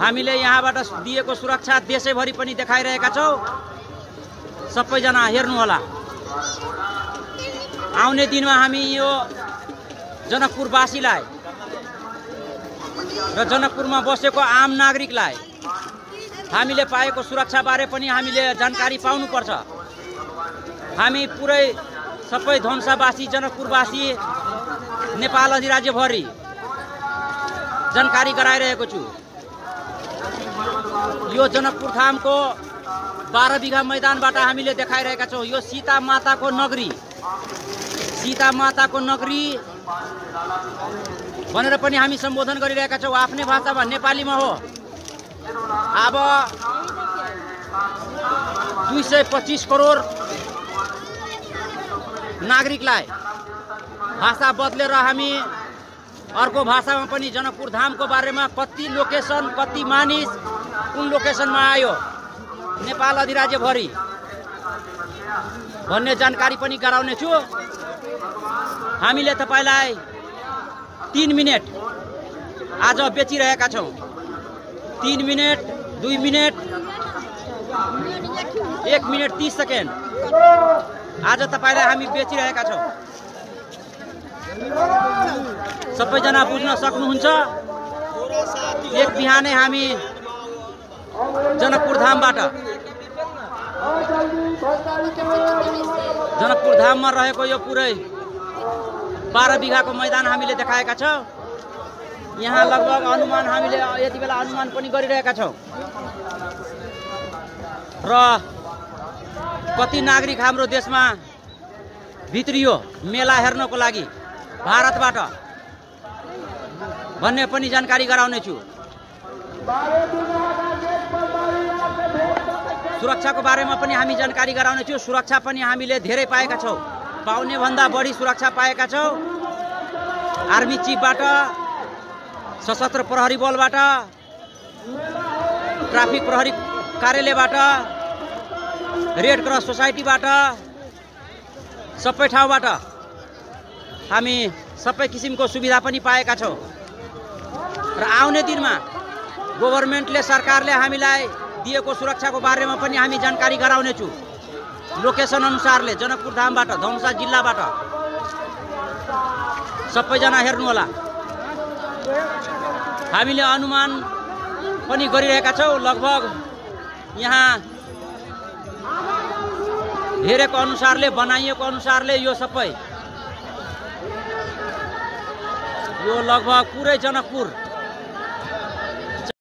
हामीले यहाँबाट दिएको सुरक्षा देशैभरि पनि देखाइरहेका छौं। सबैजना हेर्नु होला। आउने दिनमा हामी यो जनकपुरवासीलाई र जनकपुरमा बसेको आम नागरिकलाई हामीले पाएको सुरक्षा बारे पनि हामीले जानकारी पाउनुपर्छ। हामी पुरै सबै धनुषावासी जनकपुरवासी नेपाल अधिराज्यभरि जानकारी गराइरहेको छु। यो जनकपुर धामको 12 बिघा मैदानबाट हामीले देखाइरहेका छौं। यो सीता माताको नगरी, सीता माताको नगरी भनेर पनि हामी सम्बोधन गरिरहेका छौं। आफ्नै भाषामा नेपालीमा हो। अब 225 करोड नागरिकलाई भाषा बदलेर हामी अर्को भाषामा पनि जनकपुर धामको बारेमा कति लोकेसन, कति मानिस कुन लोकेसनमा आयो नेपाल अधिराज्यभरि भन्ने जानकारी पनि गराउने छु। हामीले तपाईलाई 3 मिनेट आज बेचिरहेका छौं। 3 मिनेट, 2 मिनेट, 1 मिनेट 30 सेकेन्ड आज तपाईलाई हामी बेचिरहेका छौं। सबैजना बुझ्न सक्नुहुन्छ। एक बिहानै हामी जनकपुर धाममा रहेको यो पुरै 12 बिघाको मैदान हामीले देखाएका छौं। यहाँ लगभग अनुमान हामीले यति बेला अनुमान पनि गरिरहेका छौं। र कति नागरिक हाम्रो देशमा भित्रियो मेला हेर्नको लागि भारतबाट भन्ने पनि जानकारी गराउने छु। सुरक्षाको बारेमा पनि हामी जानकारी गराउने छु। सुरक्षा पनि हामीले धेरै पाएका छौं। पाउने भन्दा बढी सुरक्षा पाएका छौं। आर्मी चिफबाट, सशस्त्र प्रहरी बलबाट, ट्राफिक प्रहरी कार्यालयबाट, रेड क्रस सोसाइटीबाट, सबै ठाउँबाट हामी सबै किसिमको सुविधा पनि पाएका छौं। र आउने दिनमा गभर्नमेन्टले, सरकारले हामीलाई दिएको सुरक्षाको बारेमा पनि हामी जानकारी गराउने छु। लोकेसन अनुसारले जनकपुर धामबाट, धनुषा जिल्लाबाट सबैजना हेर्नु होला। हामीले अनुमान पनि गरिरहेका छौं। लगभग यहाँ हेरेको अनुसारले, बनाइएको अनुसारले यो सबै यो लगभग पुरै जनकपुर